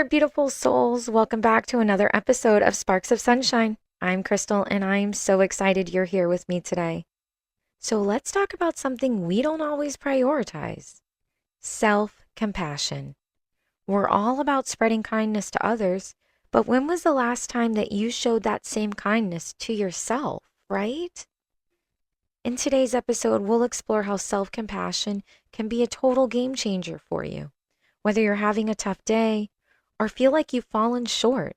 there, beautiful souls. Welcome back to another episode of Sparks of Sunshine. I'm Crystal, and I'm so excited you're here with me today. So, let's talk about something we don't always prioritize: self compassion. We're all about spreading kindness to others, but when was the last time that you showed that same kindness to yourself, right? In today's episode, we'll explore how self compassion can be a total game changer for you. Whether you're having a tough day or feel like you've fallen short,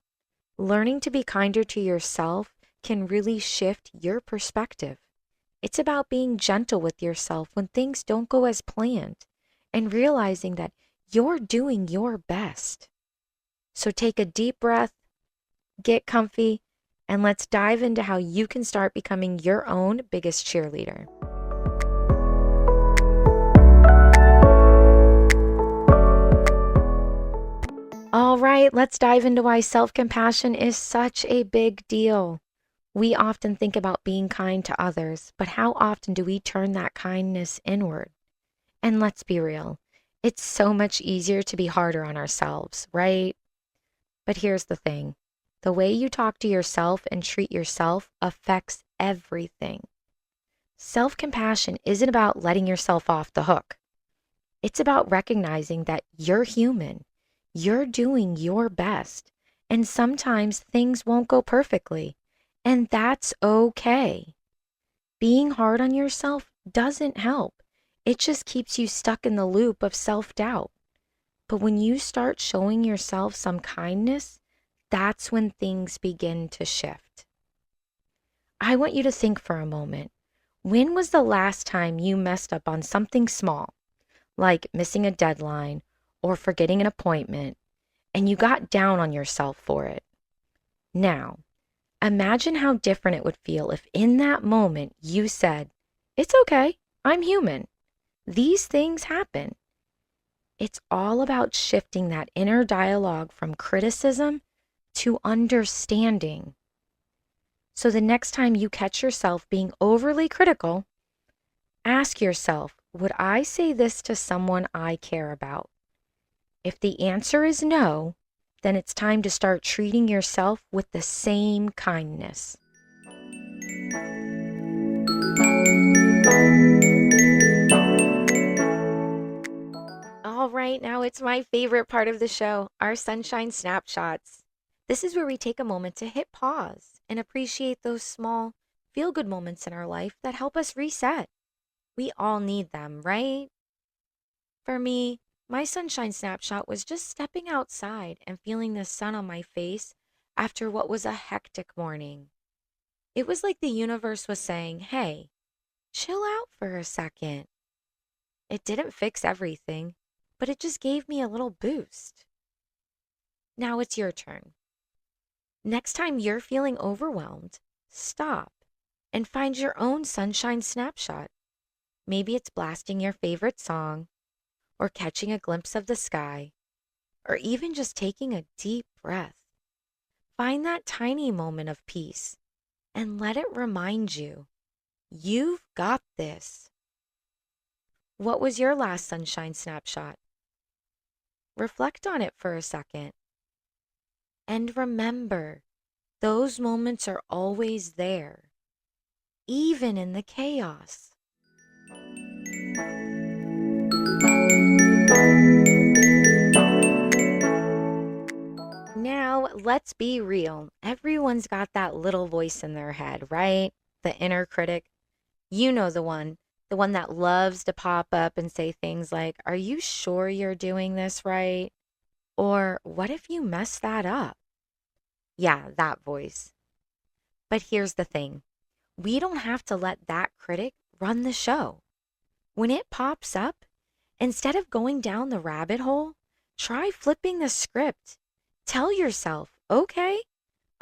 learning to be kinder to yourself can really shift your perspective. It's about being gentle with yourself when things don't go as planned and realizing that you're doing your best. So take a deep breath, get comfy, and let's dive into how you can start becoming your own biggest cheerleader. All right, let's dive into why self-compassion is such a big deal. We often think about being kind to others, but how often do we turn that kindness inward? And let's be real, it's so much easier to be harder on ourselves, right? But here's the thing. The way you talk to yourself and treat yourself affects everything. Self-compassion isn't about letting yourself off the hook. It's about recognizing that you're human. You're doing your best, and sometimes things won't go perfectly, and that's okay. Being hard on yourself doesn't help. It just keeps you stuck in the loop of self-doubt. But when you start showing yourself some kindness, that's when things begin to shift. I want you to think for a moment. When was the last time you messed up on something small, like missing a deadline or forgetting an appointment, and you got down on yourself for it? Now, imagine how different it would feel if in that moment you said, "It's okay, I'm human. These things happen." It's all about shifting that inner dialogue from criticism to understanding. So the next time you catch yourself being overly critical, ask yourself, would I say this to someone I care about? If the answer is no, then it's time to start treating yourself with the same kindness. All right, now it's my favorite part of the show, our Sunshine Snapshots. This is where we take a moment to hit pause and appreciate those small, feel good moments in our life that help us reset. We all need them, right? For me, my sunshine snapshot was just stepping outside and feeling the sun on my face after what was a hectic morning. It was like the universe was saying, hey, chill out for a second. It didn't fix everything, but it just gave me a little boost. Now it's your turn. Next time you're feeling overwhelmed, stop and find your own sunshine snapshot. Maybe it's blasting your favorite song, or catching a glimpse of the sky, or even just taking a deep breath. Find that tiny moment of peace and let it remind you, you've got this. What was your last sunshine snapshot? Reflect on it for a second. And remember, those moments are always there, even in the chaos. Now, let's be real. Everyone's got that little voice in their head, right? The inner critic. You know the one that loves to pop up and say things like, "Are you sure you're doing this right?" Or, "What if you mess that up?" Yeah, that voice. But here's the thing. We don't have to let that critic run the show. When it pops up, instead of going down the rabbit hole, try flipping the script. Tell yourself, okay,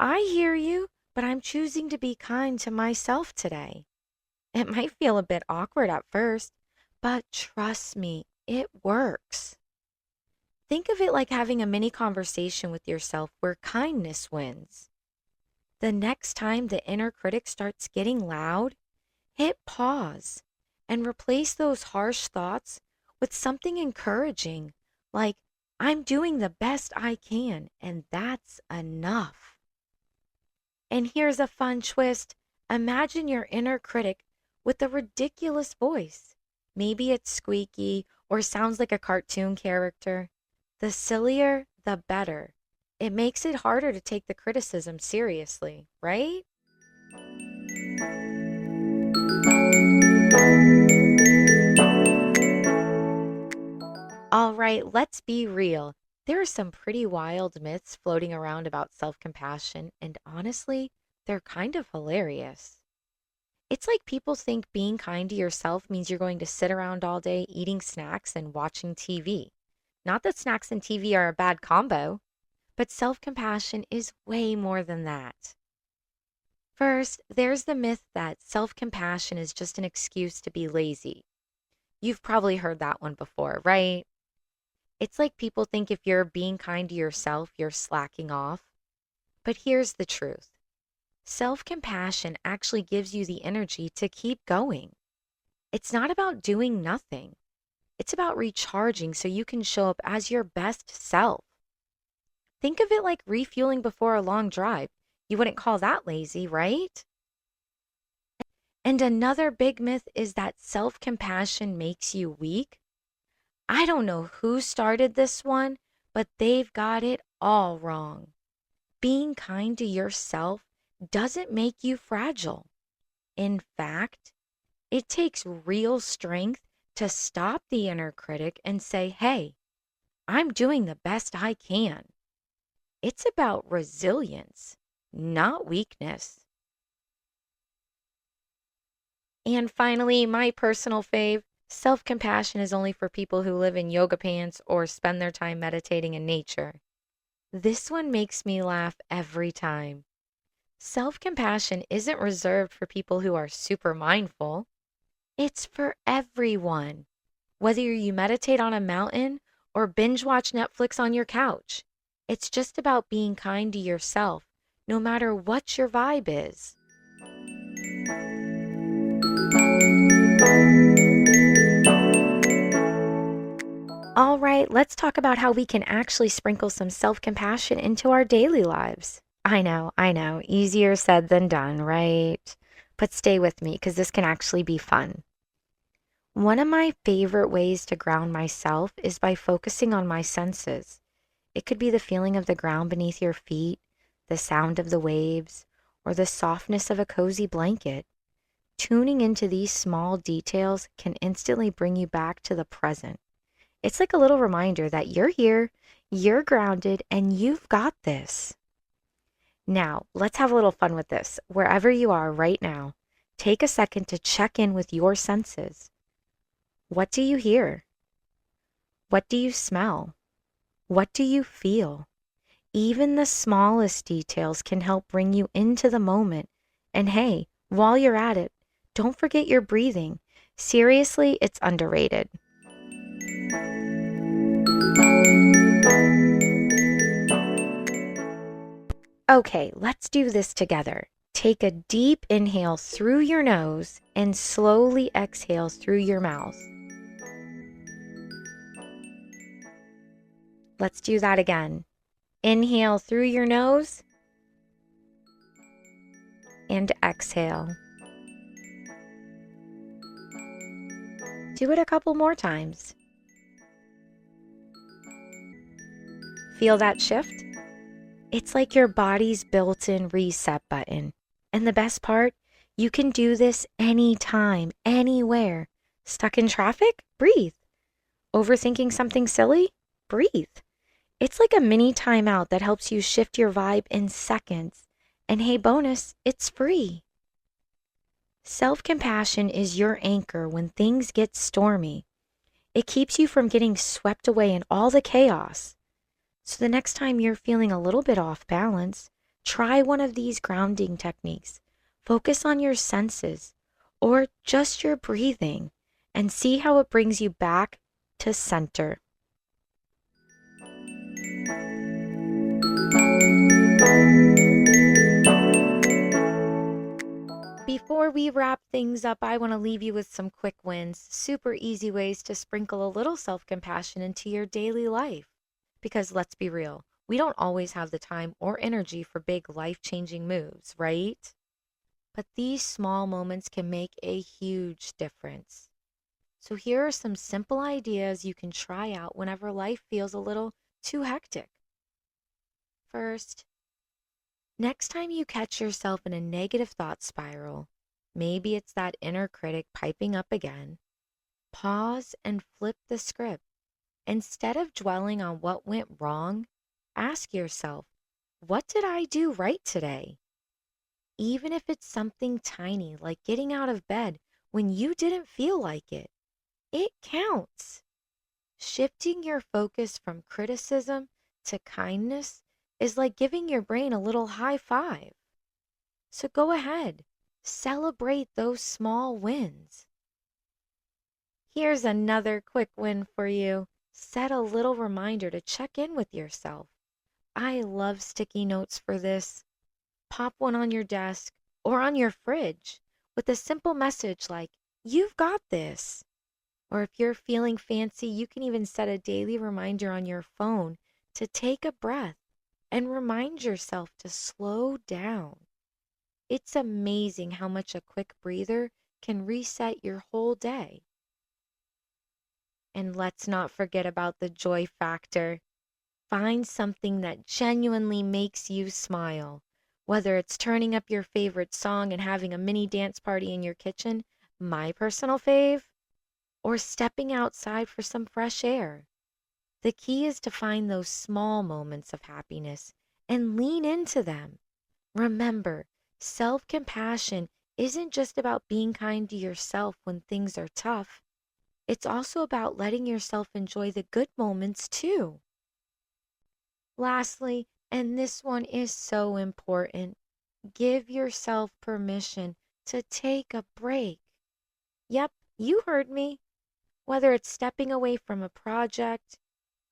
I hear you, but I'm choosing to be kind to myself today. It might feel a bit awkward at first, but trust me, it works. Think of it like having a mini conversation with yourself where kindness wins. The next time the inner critic starts getting loud, hit pause and replace those harsh thoughts with something encouraging, like, I'm doing the best I can, and that's enough. And here's a fun twist. Imagine your inner critic with a ridiculous voice. Maybe it's squeaky or sounds like a cartoon character. The sillier, the better. It makes it harder to take the criticism seriously, right? All right, let's be real. There are some pretty wild myths floating around about self compassion, and honestly, they're kind of hilarious. It's like people think being kind to yourself means you're going to sit around all day eating snacks and watching TV. Not that snacks and TV are a bad combo, but self compassion is way more than that. First, there's the myth that self compassion is just an excuse to be lazy. You've probably heard that one before, right? It's like people think if you're being kind to yourself, you're slacking off. But here's the truth. Self compassion actually gives you the energy to keep going. It's not about doing nothing. It's about recharging so you can show up as your best self. Think of it like refueling before a long drive. You wouldn't call that lazy, right? And another big myth is that self compassion makes you weak. I don't know who started this one, but they've got it all wrong. Being kind to yourself doesn't make you fragile. In fact, it takes real strength to stop the inner critic and say, hey, I'm doing the best I can. It's about resilience, not weakness. And finally, my personal fave, self compassion is only for people who live in yoga pants or spend their time meditating in nature. This one makes me laugh every time. Self compassion isn't reserved for people who are super mindful, it's for everyone. Whether you meditate on a mountain or binge watch Netflix on your couch, it's just about being kind to yourself, no matter what your vibe is. All right, let's talk about how we can actually sprinkle some self compassion into our daily lives. I know, easier said than done, right? But stay with me because this can actually be fun. One of my favorite ways to ground myself is by focusing on my senses. It could be the feeling of the ground beneath your feet, the sound of the waves, or the softness of a cozy blanket. Tuning into these small details can instantly bring you back to the present. It's like a little reminder that you're here, you're grounded, and you've got this. Now, let's have a little fun with this. Wherever you are right now, take a second to check in with your senses. What do you hear? What do you smell? What do you feel? Even the smallest details can help bring you into the moment. And hey, while you're at it, don't forget your breathing. Seriously, it's underrated. Okay, let's do this together. Take a deep inhale through your nose and slowly exhale through your mouth. Let's do that again. Inhale through your nose and exhale. Do it a couple more times. Feel that shift? It's like your body's built-in reset button. And the best part, you can do this anytime, anywhere. Stuck in traffic? Breathe. Overthinking something silly? Breathe. It's like a mini timeout that helps you shift your vibe in seconds. And hey, bonus, it's free. Self-compassion is your anchor when things get stormy. It keeps you from getting swept away in all the chaos. So the next time you're feeling a little bit off balance, try one of these grounding techniques. Focus on your senses or just your breathing and see how it brings you back to center. Before we wrap things up, I want to leave you with some quick wins, super easy ways to sprinkle a little self compassion into your daily life. Because let's be real, we don't always have the time or energy for big life changing moves, right? But these small moments can make a huge difference. So here are some simple ideas you can try out whenever life feels a little too hectic. First, next time you catch yourself in a negative thought spiral, maybe it's that inner critic piping up again, pause and flip the script. Instead of dwelling on what went wrong, ask yourself, what did I do right today? Even if it's something tiny like getting out of bed when you didn't feel like it, it counts. Shifting your focus from criticism to kindness is like giving your brain a little high five. So go ahead, celebrate those small wins. Here's another quick win for you. Set a little reminder to check in with yourself. I love sticky notes for this. Pop one on your desk or on your fridge with a simple message like, "You've got this." Or if you're feeling fancy, you can even set a daily reminder on your phone to take a breath and remind yourself to slow down. It's amazing how much a quick breather can reset your whole day. And let's not forget about the joy factor. Find something that genuinely makes you smile. Whether it's turning up your favorite song and having a mini dance party in your kitchen, my personal fave, or stepping outside for some fresh air. The key is to find those small moments of happiness and lean into them. Remember, self-compassion isn't just about being kind to yourself when things are tough. It's also about letting yourself enjoy the good moments too. Lastly, and this one is so important, give yourself permission to take a break. Yep, you heard me. Whether it's stepping away from a project,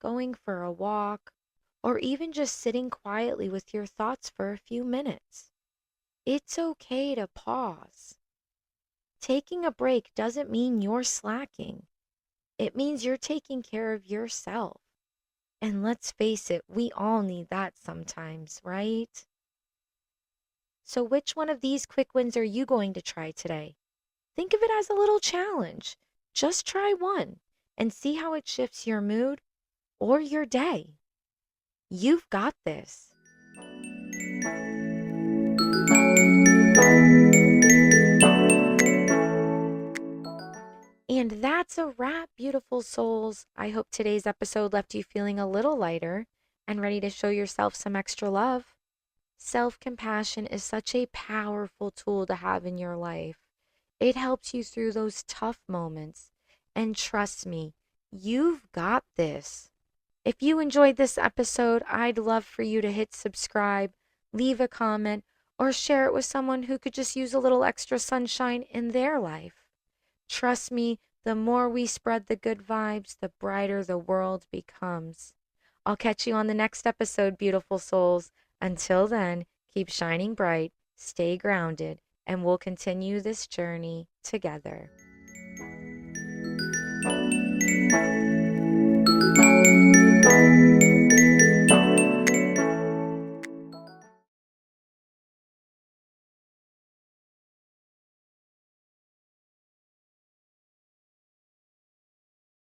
going for a walk, or even just sitting quietly with your thoughts for a few minutes. It's okay to pause. Taking a break doesn't mean you're slacking. It means you're taking care of yourself. And let's face it, we all need that sometimes, right? So which one of these quick wins are you going to try today? Think of it as a little challenge. Just try one and see how it shifts your mood or your day. You've got this. And that's a wrap, beautiful souls. I hope today's episode left you feeling a little lighter and ready to show yourself some extra love. Self-compassion is such a powerful tool to have in your life. It helps you through those tough moments. And trust me, you've got this. If you enjoyed this episode, I'd love for you to hit subscribe, leave a comment, or share it with someone who could just use a little extra sunshine in their life. Trust me, the more we spread the good vibes, the brighter the world becomes. I'll catch you on the next episode, beautiful souls. Until then, keep shining bright, stay grounded, and we'll continue this journey together.